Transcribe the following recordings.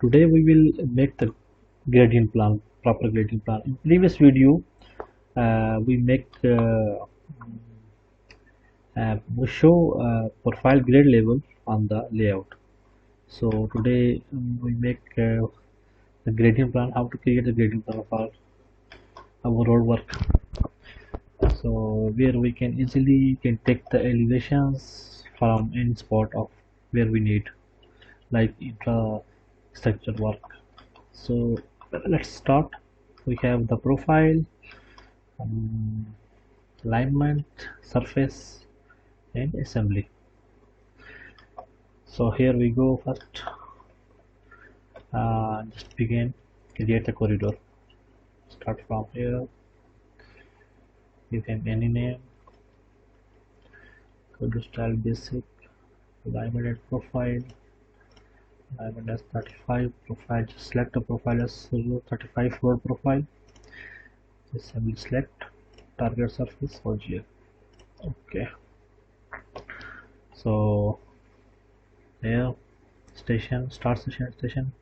Today we will make the gradient plan, proper gradient plan. In previous video, we make we show profile grade level on the layout. So today we make the gradient plan, how to create the gradient plan of our road work. So where we can easily take the elevations from any spot of where we need, like infrastructure work. So let's start. We have the profile, um, alignment, surface, and assembly. So here we go. First, just begin, create a corridor. Start from here. Give him any name. Corridor style basic. Alignment and profile. Alignment as 35. Profile. Just select the profile as 35 road profile. Assembly select. Target surface for GL. Okay. So here, station, start station,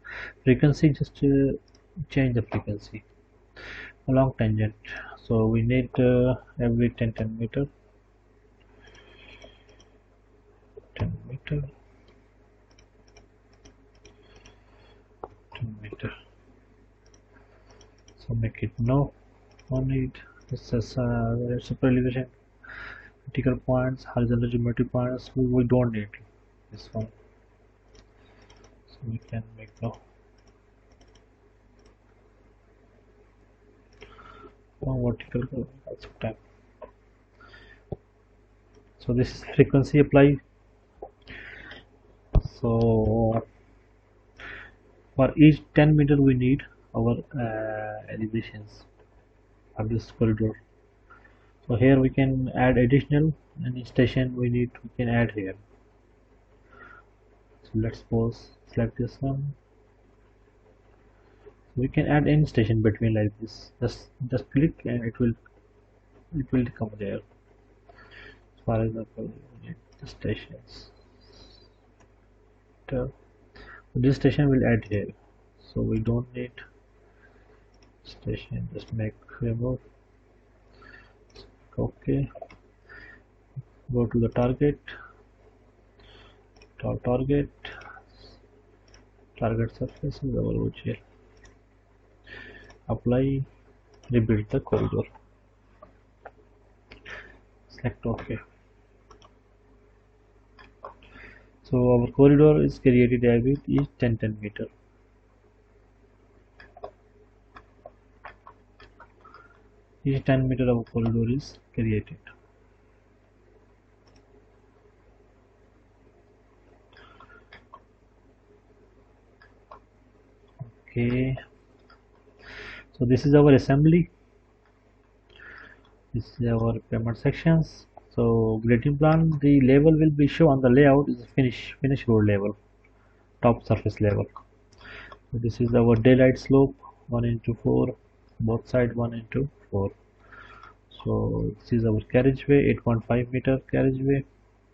frequency, just change the frequency along tangent. So we need every 10 meter, 10 meter, 10 meter. So make it no need. This is super elevation, vertical points, horizontal geometry points. We don't need this one. So we can make no. Vertical also type. So this is frequency apply. So for each 10 meter we need our elevations of this corridor. So here we can add additional, any station we can add here. So let's suppose select this one. We can add any station between like this. Just click and it will come there. For example, we need the stations. So this station will add here. So we don't need station. Just make remove. Okay. Go to the target. Target surface is our OGL. Apply, rebuild the corridor. Select OK. So our corridor is created with each 10 meter. Each 10 meter of corridor is created. Okay. So this is our assembly. This is our payment sections. So gradient plan, the level will be shown on the layout is finish road level, top surface level. So this is our daylight slope 1:4, both side 1:4. So this is our carriageway, 8.5 meter carriageway.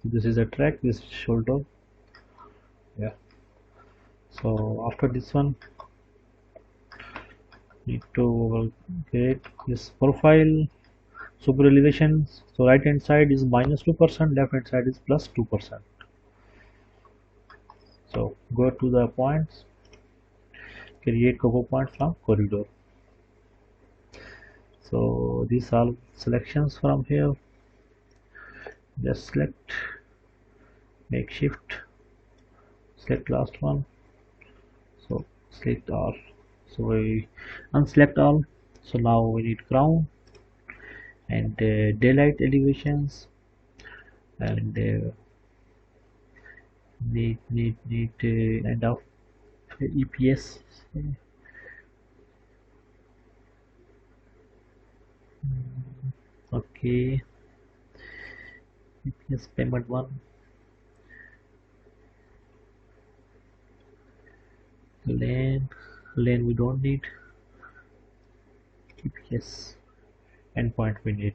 This is a track, this is shoulder. Yeah. So after this one, need to create this profile, super elevation. So right hand side is -2%, left hand side is +2%. So go to the points, create cocoa point from corridor. So these are selections from here. Just select, make shift, select last one. So select all. So we unselect all. So now we need crown and daylight elevations and need end of EPS. Okay, EPS payment 1. Lane we don't need. EPS endpoint we need.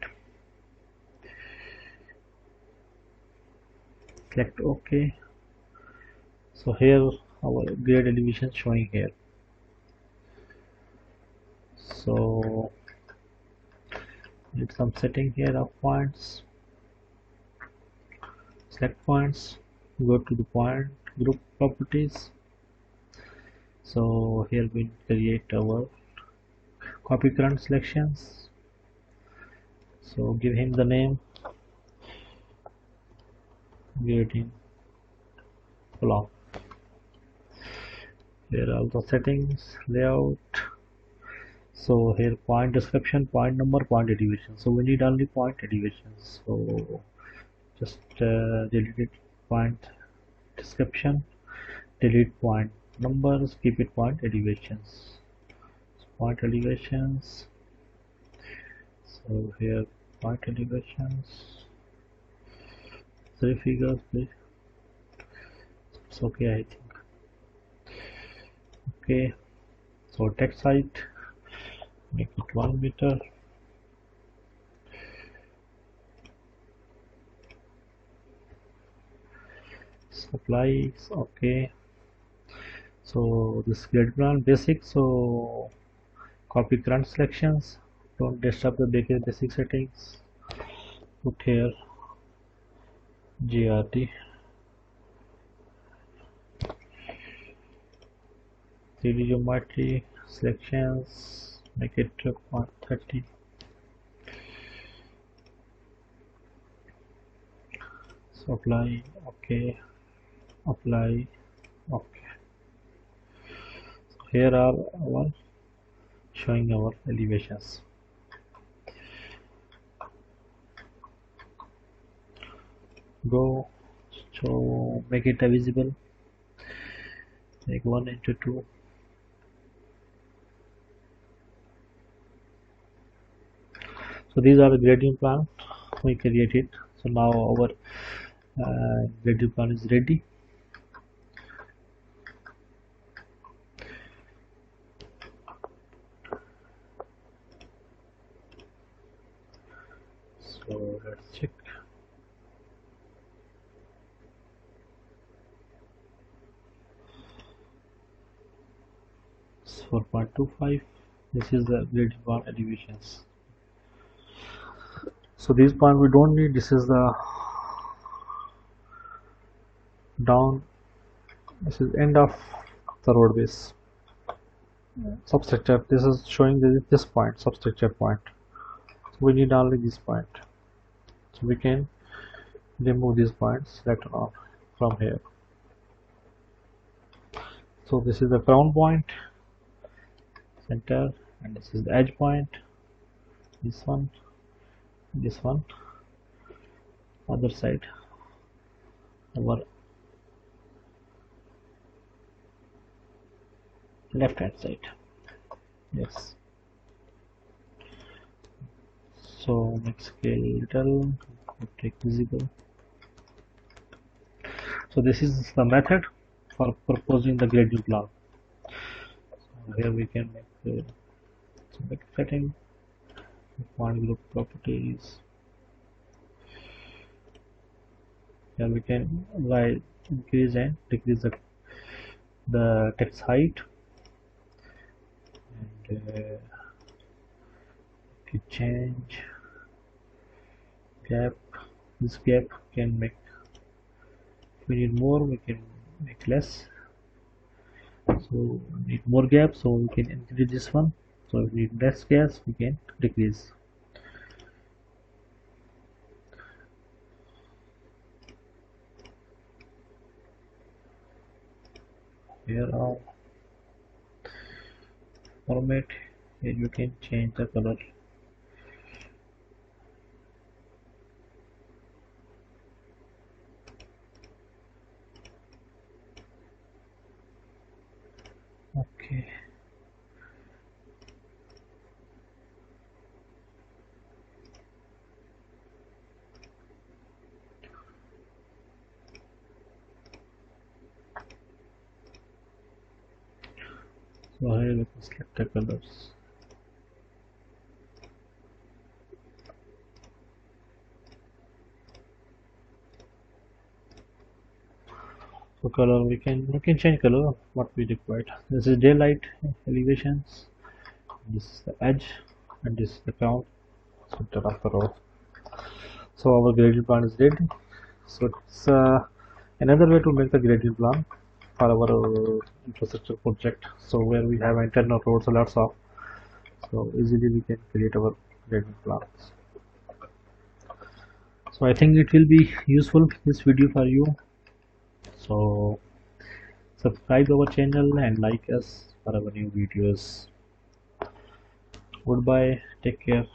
Select OK. So here our grid elevation showing here. So need some setting here of points, select points, go to the point group properties. So here we create our copy current selections. So give him the name, give him block. Here are the settings, layout. So here point description, point number, point elevation. So we need only point elevations. So just delete it, point description, delete point numbers, keep it point elevations. So point elevations. So here point elevations, 3 figures please. It's okay, I think. Okay, so text height, make it 1 meter. Supplies, okay. So this grid plan basic, so copy current selections, don't disturb the basic settings, put here GRT, 3D geometry selections, make it 30. So apply, okay, apply, okay. So here are our showing our elevations. Go, so make it visible, make 1 into 2. So these are the gradient plan we created. So now our gradient plan is ready. So let's check. It's 4.25. This is the gradient plan elevations. So this point we don't need. This is the down. This is end of the road base substructure. This is showing this point, substructure point. So we need only this point. So we can remove these points later on from here. So this is the crown point, center, and this is the edge point. This one, other side, our left hand side. Yes. So make scale little, take visible. So this is the method for proposing the gradient plan. So here we can make setting, point group properties. Here we can increase and decrease the text height, and change gap. This gap can make, if we need more we can make less. So we need more gap, so we can increase this one. So if we need less gas, we can decrease. Here are format. Here you can change the color. Okay. So here we can select the colors. So So color, we can change color what we required. This is daylight elevations, this is the edge, and this is the crown center of the road. So our gradient plan is ready. So it's another way to make the gradient plan for our infrastructure project. So where we have internal roads, lots of, so easily we can create our gradient plans. So I think it will be useful, this video, for you. So subscribe our channel and like us for our new videos. Goodbye, take care.